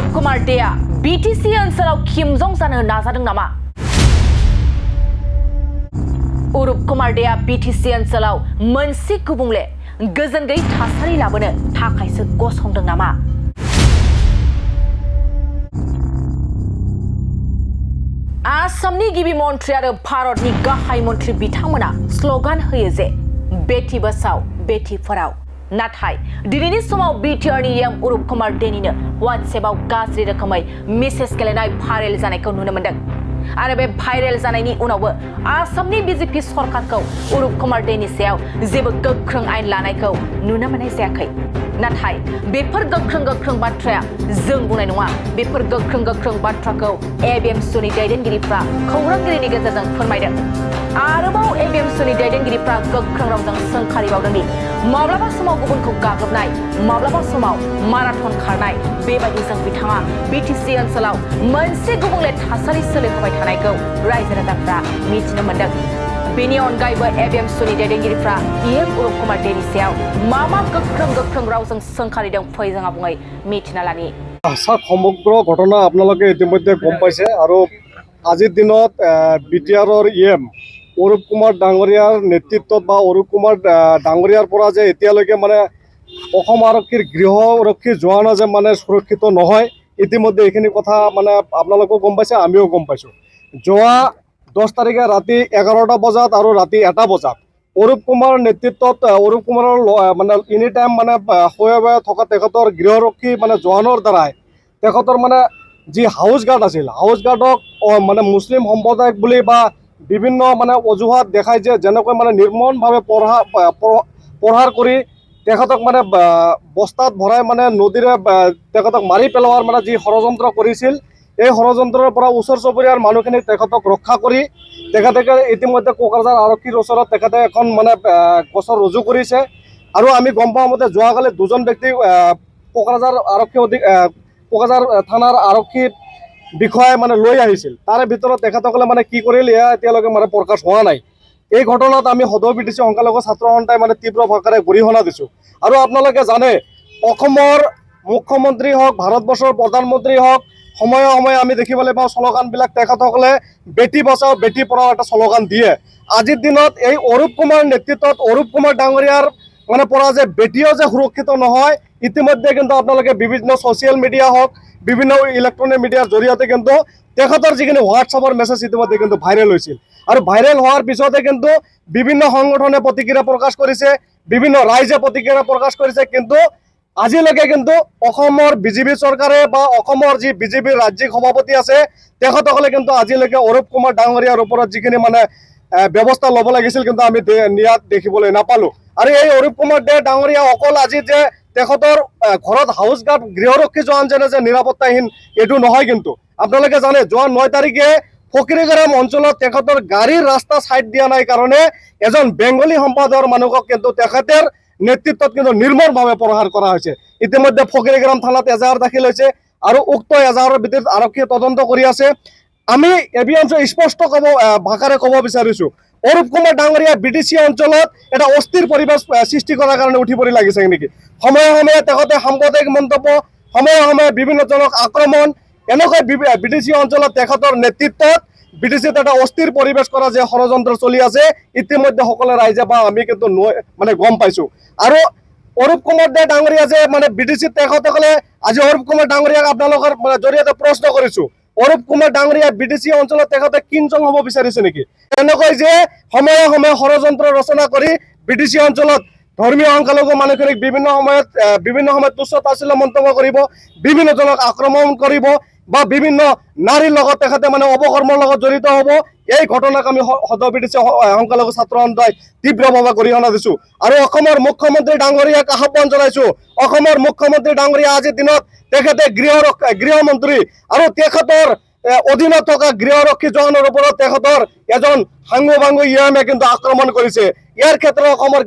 अरूप कुमार देआ बीटीसी ओनसोलाव खिमजं जानो नाजादों नामा? अरूप कुमार देआ बीटीसी ओनसोलाव मोनसे गुबुंले गोजोन गैयै थासारि लाबोनो थाखायसो गसंदों नामा? आसामनि गिबि मन्थ्रि आरो भारतनि गाहाय मन्थ्रि बिथांमोना स्लगान होयो जे बेटी बचाओ बेटी पढ़ाओ। नाथाय दिनैनि समाव बिटिआरनि एम अरूप कुमार देनिनो व्हाट्सएपआव गाज्रि रोखोमै मेसेज गेलेनाय भाइरेल जानायखौ नुनो मोन्दों। आरो बे भाइरेल जानायनि उनावबो आसामनि बीजेपी सरकारखौ अरूप कुमार देनि सायाव जेबो गोख्रों आयेन लानायखौ नुनो मोननाय जायाखै। नाथाय बेफोर गोख्रों बाथ्राया जों बुंनाय नङा। बेफोर गोख्रों बाथ्राखौ एबिएमसुनि दैदेनगिरिफ्रा खौरांगिरिनि गेजेरजों फोरमायदों। आरोबाव एबिएमसुनि दैदेनगिरिफ्रा गोख्रों रावजों सोंखारिबावदों दि माब्लाबा समाव गुबुनखौ गाग्लोबनाय, माब्लाबा समाव माराथन खारनाय बेबायदिजों बिथाङा बीटीसी ओनसोलाव मोनसे गुबुंले थासारि सोलिहोबाय थानायखौ रायजो राजाफ्रा मिथिनो मोन्दों। बेनि अनगायैबो एबिएमसुनि दैदेनगिरिफ्रा एम अरूप कुमार देनि सायाव मा गोख्रों रावजों सोंखारिदों फै जों आबुङै मिथिना लानि। সমগ্ৰ ঘটনা আপোনালোকে ইতিমধ্যে গম পাইছে আৰু আজিৰ দিনত বিটিআৰৰ এম অरूপ কুমাৰ ডাঙৰীয়াৰ নেতৃত্বত বা অरूপ কুমাৰ ডাঙৰীয়াৰ পৰা যে এতিয়ালৈকে মানে অসম আৰক্ষীৰ গৃহৰক্ষী জোৱানো যে মানে সুৰক্ষিত নহয়, ইতিমধ্যে এইখিনি কথা মানে আপোনালোকেও গম পাইছে, আমিও গম পাইছোঁ। যোৱা 10 তাৰিখে ৰাতি 11টা বজাত আৰু ৰাতি 1টা বজাত অरूপ কুমাৰৰ নেতৃত্বত অरूপ কুমাৰৰ মানে এনি টাইম মানে শোৱে থকা তেখেতৰ গৃহৰক্ষী মানে জোৱানৰ দ্বাৰাই তেখেতৰ মানে যি হাউচ গাৰ্ড আছিল, হাউচ গাৰ্ডক মানে মুছলিম সম্প্ৰদায়ক বুলি বা বিভিন্ন মানে অজুহাত দেখাই যে যেনেকৈ মানে নিৰ্মমভাৱে প্ৰহাৰ কৰি তেখেতক মানে বস্তাত ভৰাই মানে নদীৰে তেখেতক মাৰি পেলোৱাৰ মানে যি ষড়যন্ত্ৰ কৰিছিল, এই ষড়যন্ত্ৰৰ পৰা ওচৰ চুবুৰীয়াৰ মানুহখিনিক তেখেতক ৰক্ষা কৰি তেখেতে ইতিমধ্যে কোকৰাঝাৰ আৰক্ষীৰ ওচৰত তেখেতে এখন মানে গোচৰ ৰুজু কৰিছে। আৰু আমি গম পোৱা মতে যোৱাকালি দুজন ব্যক্তি কোকৰাঝাৰ থানাৰ আৰক্ষী বিষয়াই মানে লৈ আহিছিল। তাৰে ভিতৰত তেখেতসকলে মানে কি কৰিল এয়া এতিয়ালৈকে মানে প্ৰকাশ হোৱা নাই। এই ঘটনাত আমি সদৌ বিটিচি সংখ্যালঘু ছাত্ৰ সন্থাই মানে তীব্ৰ ভাষাৰে গৰিহণা দিছোঁ। আৰু আপোনালোকে জানে অসমৰ মুখ্যমন্ত্ৰী হওক, ভাৰতবৰ্ষৰ প্ৰধানমন্ত্ৰী হওক, সময়ে সময়ে আমি দেখিবলৈ পাওঁ শ্লোগানবিলাক তেখেতসকলে বেটি বচাও বেটি পঢ়াও এটা শ্লোগান দিয়ে। আজিৰ দিনত এই অरूপ কুমাৰ নেতৃত্বত অरूপ কুমাৰ ডাঙৰীয়াৰ মানে পৰা যে বেটিও যে সুৰক্ষিত নহয়, ইতিমধ্যে কিন্তু আপোনালোকে বিভিন্ন ছ'চিয়েল মিডিয়া হওক, বিভিন্ন ইলেক্ট্ৰনিক মিডিয়াৰ জৰিয়তে কিন্তু তেখেতৰ যিখিনি হোৱাটছআপৰ মেছেজ ইতিমধ্যে কিন্তু ভাইৰেল হৈছিল। আৰু ভাইৰেল হোৱাৰ পিছতে কিন্তু বিভিন্ন সংগঠনে প্ৰতিক্ৰিয়া প্ৰকাশ কৰিছে, বিভিন্ন ৰাইজে প্ৰতিক্ৰিয়া প্ৰকাশ কৰিছে। কিন্তু আজিলৈকে কিন্তু অসমৰ বিজেপি চৰকাৰে বা অসমৰ যি বিজেপিৰ ৰাজ্যিক সভাপতি আছে তেখেতসকলে কিন্তু আজিলৈকে অरूপ কুমাৰ ডাঙৰীয়াৰ ওপৰত যিখিনি মানে ব্যৱস্থা ল'ব লাগিছিল কিন্তু আমি নিয়াত দেখিবলৈ নাপালোঁ। আৰু এই অरूপ কুমাৰ ডাঙৰীয়া অকল আজি যে তেখেতৰ ঘৰত হাউচ গাৰ্ড গৃহৰক্ষী জোৱান যে নিৰাপত্তাহীন এইটো নহয়। কিন্তু আপোনালোকে জানে যোৱা 9 তাৰিখে ফকিৰিগ্ৰাম অঞ্চলত তেখেতৰ গাড়ীৰ ৰাস্তা ছাইড দিয়া নাই কাৰণে এজন বেংগলী সম্প্ৰদায়ৰ মানুহক কিন্তু তেখেতৰ নেতৃত্বত কিন্তু নিৰ্মমভাৱে প্ৰহাৰ কৰা হৈছে। ইতিমধ্যে ফকিৰিগ্ৰাম থানাত এজাহাৰ দাখিল হৈছে আৰু উক্ত এজাহাৰৰ ভিত্তিত আৰক্ষীয়ে তদন্ত কৰি আছে। আমি এবিএমচি স্পষ্ট ভাষাৰে ক'ব বিচাৰিছোঁ, অरूপ কুমাৰ ডাঙৰীয়া বিটিচি অঞ্চলত এটা অস্থিৰ পৰিৱেশ সৃষ্টি কৰাৰ কাৰণে উঠি পৰি লাগিছে নেকি? সময়ে সময়ে তেখেতে সাম্প্ৰদায়িক মন্তব্য, সময়ে সময়ে বিভিন্নজনক আক্ৰমণ, এনেকৈ বিটিচি অঞ্চলত তেখেতৰ নেতৃত্বত বিটিচিত এটা অস্থিৰ পৰিৱেশ কৰা যে ষড়যন্ত্ৰ চলি আছে ইতিমধ্যে সকলো ৰাইজে বা আমি কিন্তু মানে গম পাইছোঁ। আৰু অरूপ কুমাৰ ডাঙৰীয়া যে মানে বিটিচিত তেখেতসকলে আজি অरूপ কুমাৰ ডাঙৰীয়াক আপোনালোকৰ জৰিয়তে প্ৰশ্ন কৰিছোঁ, অरूপ কুমাৰ ডাঙৰীয়া বিটিচি অঞ্চলত তেখেতে কিঞ্চং হ'ব বিচাৰিছে নেকি? এনেকৈ যে সময়ে সময়ে ষড়যন্ত্ৰ ৰচনা কৰি বিটিচি অঞ্চলত ধৰ্মীয় সংখ্যালঘু মানুহখিনিক বিভিন্ন সময়ত তুচ্ছ তাচ্ছিল্য মন্তব্য কৰিব, বিভিন্নজনক আক্ৰমণ কৰিব বা বিভিন্ন নাৰীৰ লগত তেখেতে মানে অপকৰ্মৰ লগত জড়িত হ'ব। এই ঘটনাক আমি সদৌ বিটিচি সংখ্যালঘু ছাত্ৰ সন্থাই তীব্ৰভাৱে গৰিহণা দিছোঁ। আৰু অসমৰ মুখ্যমন্ত্ৰী ডাঙৰীয়াক আহ্বান জনাইছোঁ, অসমৰ মুখ্যমন্ত্ৰী ডাঙৰীয়া আজিৰ দিনত তেখেতে গৃহমন্ত্ৰী আৰু তেখেতৰ অধীনত থকা গৃহৰক্ষী জোৱানৰ ওপৰত তেখেতৰ এজন সাংগু বাংগু ইএমে কিন্তু আক্ৰমণ কৰিছে। ইয়াৰ ক্ষেত্ৰত অসমৰ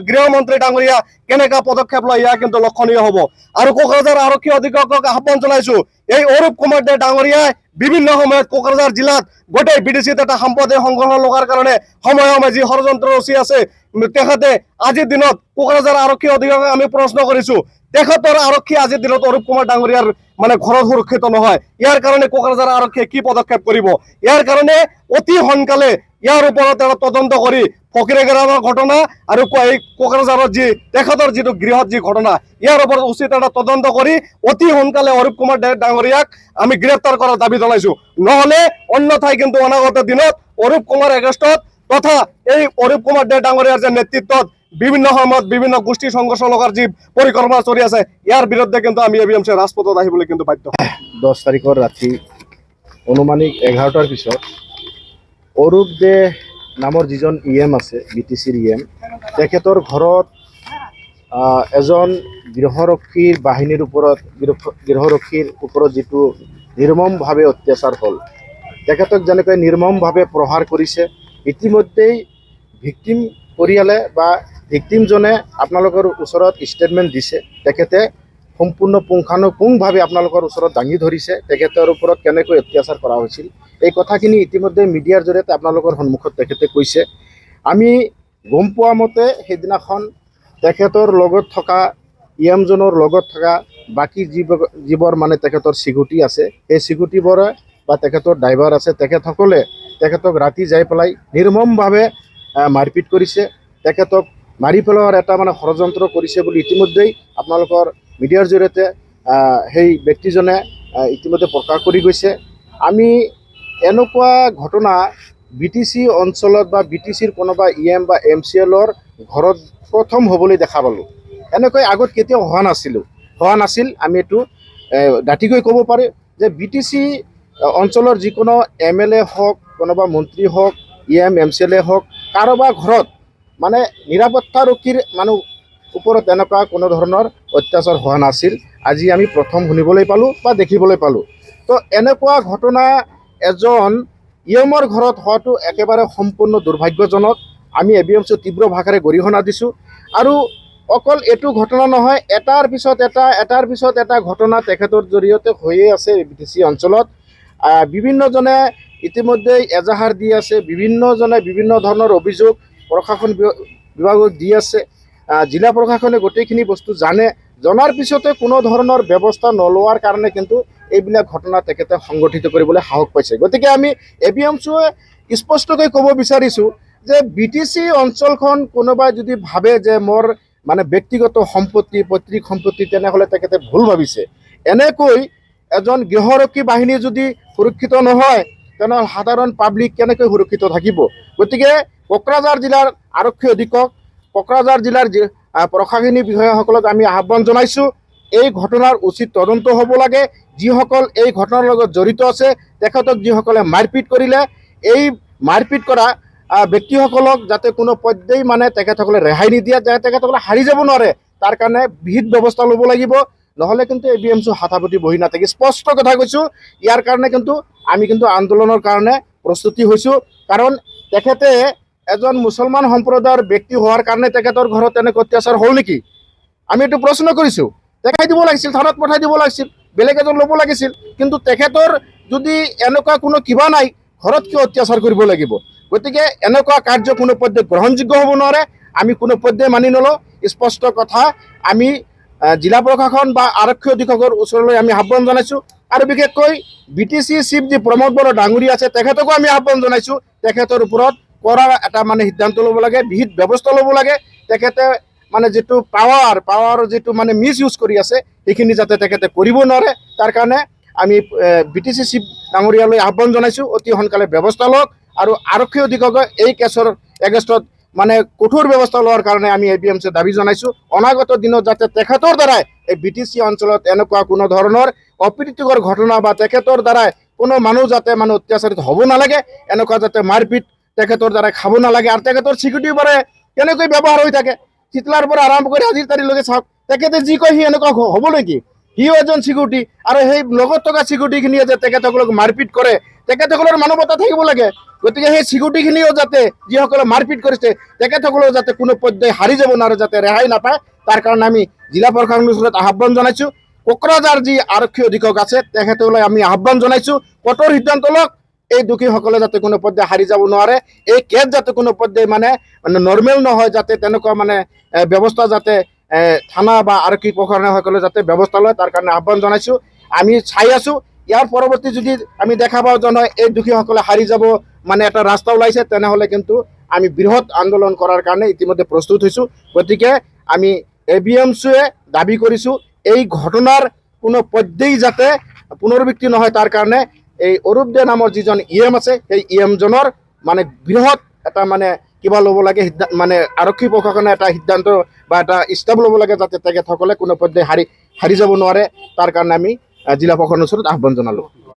গৃহমন্ত্ৰী ডাঙৰীয়া কেনেকুৱা পদক্ষেপ লয় এয়া কিন্তু লক্ষণীয় হ'ব। আৰু কোকৰাঝাৰ আৰক্ষী অধীক্ষকক আহ্বান জনাইছোঁ, এই অरूপ কুমাৰ ডাঙৰীয়াই বিভিন্ন সময়ত কোকৰাঝাৰ জিলাত গোটেই বিটিচিত এটা সাম্প্ৰদায়িক সংঘৰ্ষ লগাৰ কাৰণে সময়ে সময়ে যি ষড়যন্ত্ৰ ৰচি আছে তেখেতে আজিৰ দিনত কোকৰাঝাৰ আৰক্ষী অধীক্ষকক আমি প্ৰশ্ন কৰিছো তেখেতৰ আৰক্ষী আজিৰ দিনত অৰূপ কুমাৰ ডাঙৰীয়াৰ মানে ঘৰত সুৰক্ষিত নহয় ইয়াৰ কাৰণে কোকৰাঝাৰ আৰক্ষীয়ে কি পদক্ষেপ কৰিব ইয়াৰ কাৰণে অতি সোনকালে ইয়াৰ ওপৰত এটা তদন্ত কৰি ফকিৰেগেৰামৰ ঘটনা আৰু এই কোকৰাঝাৰৰ যি তেখেতৰ যিটো গৃহত যি ঘটনা ইয়াৰ ওপৰত উচিত এটা তদন্ত কৰি অতি সোনকালে অৰূপ কুমাৰ ডাঙৰীয়াক আমি গ্ৰেপ্তাৰ কৰাৰ দাবী জনাইছো নহলে অন্যথাই কিন্তু অনাগত দিনত অৰূপ কুমাৰ এগেষ্টত তথা এই অৰূপ কুমাৰ ডাঙৰীয়াৰ যে নেতৃত্বত বিভিন্ন সময়ত বিভিন্ন গোষ্ঠী সংঘৰ্ষ লগাৰ যি পৰিকল্পনা চলি আছে ইয়াৰ বিৰুদ্ধে কিন্তু আমি এবিএমচি ৰাজপথত আহিবলৈ কিন্তু বাধ্য 10 তাৰিখৰ ৰাতি অনুমানিক 11টাৰ পিছত অৰূপ দে নামৰ যিজন ইএম আছে বিটিচিৰ ইএম তেখেতৰ ঘৰত এজন গৃহৰক্ষীৰ বাহিনীৰ ওপৰত গৃহৰক্ষীৰ ওপৰত যিটো নিৰ্মমভাৱে অত্যাচাৰ হ'ল তেখেতক যেনেকৈ নিৰ্মমভাৱে প্ৰহাৰ কৰিছে ইতিমধ্যেই ভিক্টিম পৰিয়ালে বা ভিক্টিমজনে আপোনালোকৰ ওচৰত ষ্টেটমেণ্ট দিছে তেখেতে সম্পূৰ্ণ পুংখানুপুংভাৱে আপোনালোকৰ ওচৰত দাঙি ধৰিছে তেখেতৰ ওপৰত কেনেকৈ অত্যাচাৰ কৰা হৈছিল এই কথাখিনি ইতিমধ্যে মিডিয়াৰ জৰিয়তে আপোনালোকৰ সন্মুখত তেখেতে কৈছে আমি গম পোৱা মতে সেইদিনাখন তেখেতৰ লগত থকা ইএমজনৰ লগত থকা বাকী যিবোৰ মানে তেখেতৰ চিকিউৰিটি আছে সেই চিকিউৰিটিবোৰে বা তেখেতৰ ড্ৰাইভাৰ আছে তেখেতসকলে তেখেতক ৰাতি যাই পেলাই নিৰ্মমভাৱে মাৰপিট কৰিছে তেখেতক মাৰি পেলোৱাৰ এটা মানে ষড়যন্ত্ৰ কৰিছে বুলি ইতিমধ্যেই আপোনালোকৰ মিডিয়াৰ জৰিয়তে সেই ব্যক্তিজনে ইতিমধ্যে প্ৰকাশ কৰি গৈছে আমি এনেকুৱা ঘটনা বিটিচি অঞ্চলত বা বিটিচিৰ কোনোবা ইএম বা এমচিএলৰ ঘৰত প্ৰথম হ'বলৈ দেখা পালোঁ এনেকৈ আগত কেতিয়াও হোৱা নাছিল আমি এইটো ডাঠিকৈ ক'ব পাৰোঁ যে বিটিচি অঞ্চলৰ যিকোনো এমএলএ হওক কোনোবা মন্ত্ৰী হওক ইএম এমচিএলএ হওক কাৰোবাৰ ঘৰত মানে নিৰাপত্তাৰক্ষীৰ মানুহ ওপৰত এনেকুৱা কোনো ধৰণৰ অত্যাচাৰ হোৱা নাছিল আজি আমি প্ৰথম শুনিবলৈ পালোঁ বা দেখিবলৈ পালোঁ তো এনেকুৱা ঘটনা এজন ইএমৰ ঘৰত হোৱাটো একেবাৰে সম্পূৰ্ণ দুৰ্ভাগ্যজনক আমি এবিএমচি তীব্ৰ ভাষাৰে গৰিহণা দিছোঁ আৰু অকল এইটো ঘটনা নহয় এটাৰ পিছত এটা ঘটনা তেখেতৰ জৰিয়তে হৈয়ে আছে বিটিচি অঞ্চলত বিভিন্নজনে ইতিমধ্যে এজাহাৰ দি আছে বিভিন্নজনে বিভিন্ন ধৰণৰ অভিযোগ প্ৰশাসন বিভাগক দি আছে জিলা প্ৰশাসনে গোটেইখিনি বস্তু জনাৰ পিছতে কোনো ধৰণৰ ব্যৱস্থা নলোৱাৰ কাৰণে কিন্তু এইবিলাক ঘটনা তেখেতে সংগঠিত কৰিবলৈ সাহস পাইছে গতিকে আমি এবিএমচিয়ে স্পষ্টকৈ ক'ব বিচাৰিছোঁ যে বিটিচি অঞ্চলখন কোনোবাই যদি ভাবে যে মোৰ মানে ব্যক্তিগত সম্পত্তি পৈতৃক সম্পত্তি তেনেহ'লে তেখেতে ভুল ভাবিছে এনেকৈ এজন গৃহৰক্ষী বাহিনী যদি সুৰক্ষিত নহয় তেনেহ'লে সাধাৰণ পাব্লিক কেনেকৈ সুৰক্ষিত থাকিব গতিকে কোকৰাঝাৰ জিলাৰ আৰক্ষী অধীক্ষক কোকৰাঝাৰ জিলাৰ প্ৰশাসনিক বিষয়াসকলক আমি আহ্বান জনাইছোঁ এই ঘটনাৰ উচিত তদন্ত হ'ব লাগে যিসকল এই ঘটনাৰ লগত জড়িত আছে তেখেতক যিসকলে মাৰপিট কৰিলে এই মাৰপিট কৰা ব্যক্তিসকলক যাতে কোনো পৰ্যায় মানে তেখেতসকলে ৰেহাই নিদিয়ে যাতে তেখেতসকলে হাৰি যাব নোৱাৰে তাৰ কাৰণে বিহিত ব্যৱস্থা ল'ব লাগিব নহ'লে কিন্তু এবিএমচি হাতাপতি বহি নাথাকি স্পষ্ট কথা কৈছোঁ ইয়াৰ কাৰণে কিন্তু আমি কিন্তু আন্দোলনৰ কাৰণে প্ৰস্তুতি হৈছোঁ কাৰণ তেখেতে এজন মুছলমান সম্প্ৰদায়ৰ ব্যক্তি হোৱাৰ কাৰণে তেখেতৰ ঘৰত এনেকৈ অত্যাচাৰ হ'ল নেকি আমি এইটো প্ৰশ্ন কৰিছোঁ দেখাই দিব লাগিছিল থানাত পঠাই দিব লাগিছিল বেলেগ এজন ল'ব লাগিছিল কিন্তু তেখেতৰ যদি এনেকুৱা কোনো কিবা নাই ঘৰত কিয় অত্যাচাৰ কৰিব লাগিব গতিকে এনেকুৱা কাৰ্য কোনো পৰ্যায়ত গ্ৰহণযোগ্য হ'ব নোৱাৰে আমি কোনো পৰ্যায় মানি নলওঁ স্পষ্ট কথা আমি জিলা প্ৰশাসন বা আৰক্ষী অধীক্ষকৰ ওচৰলৈ আমি আহ্বান জনাইছোঁ আৰু বিশেষকৈ বিটিচি চিফ যি প্ৰমোদ বড়ো ডাঙৰীয়া আছে তেখেতকো আমি আহ্বান জনাইছোঁ তেখেতৰ ওপৰত কৰা এটা মানে সিদ্ধান্ত ল'ব লাগে বিহিত ব্যৱস্থা ল'ব লাগে তেখেতে মানে যিটো পাৱাৰ যিটো মানে মিছ ইউজ কৰি আছে সেইখিনি যাতে তেখেতে কৰিব নোৱাৰে তাৰ কাৰণে আমি বিটিচি চিফ ডাঙৰীয়ালৈ আহ্বান জনাইছোঁ অতি সোনকালে ব্যৱস্থা লওক আৰু আৰক্ষী অধীক্ষকে এই কেছৰ এগেইনষ্টত মানে কঠোৰ ব্যৱস্থা লোৱাৰ কাৰণে আমি এবিএমচি দাবী জনাইছোঁ অনাগত দিনত যাতে তেখেতৰ দ্বাৰাই এই বিটিচি অঞ্চলত এনেকুৱা কোনো ধৰণৰ অপ্ৰীতিকৰ ঘটনা বা তেখেতৰ দ্বাৰাই কোনো মানুহ যাতে মানে অত্যাচাৰিত হ'ব নালাগে এনেকুৱা যাতে মাৰপিট তেখেতৰ দ্বাৰাই খাব নালাগে আৰু তেখেতৰ চিকিউৰিটিবোৰে কেনেকৈ ব্যৱহাৰ হৈ থাকে চিতলাৰ পৰা আৰম্ভ কৰি আজিৰ তাৰিখলৈকে চাওক তেখেতে যি কয় সি এনেকুৱা হ'ব নেকি সিও এজন চিকিউৰিটি আৰু সেই লগত থকা চিকিউৰিটিখিনিয়ে যে তেখেতসকলক মাৰপিট কৰে তেখেতসকলৰ মানৱতা থাকিব লাগে গতিকে সেই চিকিউৰিটিখিনিও যাতে যিসকলে মাৰপিট কৰিছে তেখেতসকলেও যাতে কোনো পৰ্যায় হাৰি যাব নোৱাৰে যাতে ৰেহাই নাপায় তাৰ কাৰণে আমি জিলা প্ৰশাসনৰ ওচৰত আহ্বান জনাইছোঁ কোকৰাঝাৰ যি আৰক্ষী অধীক্ষক আছে তেখেতলৈ আমি আহ্বান জনাইছোঁ কঠোৰ সিদ্ধান্ত লওক এই দোষীসকলে যাতে কোনো পৰ্যায়ে হাৰি যাব নোৱাৰে, এই কেছ যাতে কোনো পৰ্যায়ে মানে নৰ্মেল নহয়, যাতে তেনেকুৱা মানে ব্যৱস্থা যাতে থানা বা আৰক্ষী প্ৰশাসনসকলে যাতে ব্যৱস্থা লয়, তাৰ কাৰণে আহ্বান জনাইছোঁ। আমি চাই আছোঁ, ইয়াৰ পৰৱৰ্তী যদি আমি দেখা পাওঁ যে নহয় এই দোষীসকলে হাৰি যাব মানে এটা ৰাস্তা ওলাইছে, তেনেহ'লে কিন্তু আমি বৃহৎ আন্দোলন কৰাৰ কাৰণে ইতিমধ্যে প্ৰস্তুত হৈছোঁ। গতিকে আমি ABMCয়ে দাবী কৰিছোঁ এই ঘটনাৰ কোনো পৰ্যায়ে যাতে পুনৰাবৃত্তি নহয়, তাৰ কাৰণে এই অৰূপ দে নামৰ যিজন EM আছে সেই EMজনৰ মানে বৃহৎ এটা মানে কিবা ল'ব লাগে, মানে আৰক্ষী প্ৰশাসনে এটা সিদ্ধান্ত বা এটা ষ্টেপ ল'ব লাগে যাতে তেখেতসকলে কোনো পৰ্যায়ে হাৰি যাব নোৱাৰে। তাৰ কাৰণে আমি জিলা প্ৰশাসনৰ ওচৰত আহ্বান জনালোঁ।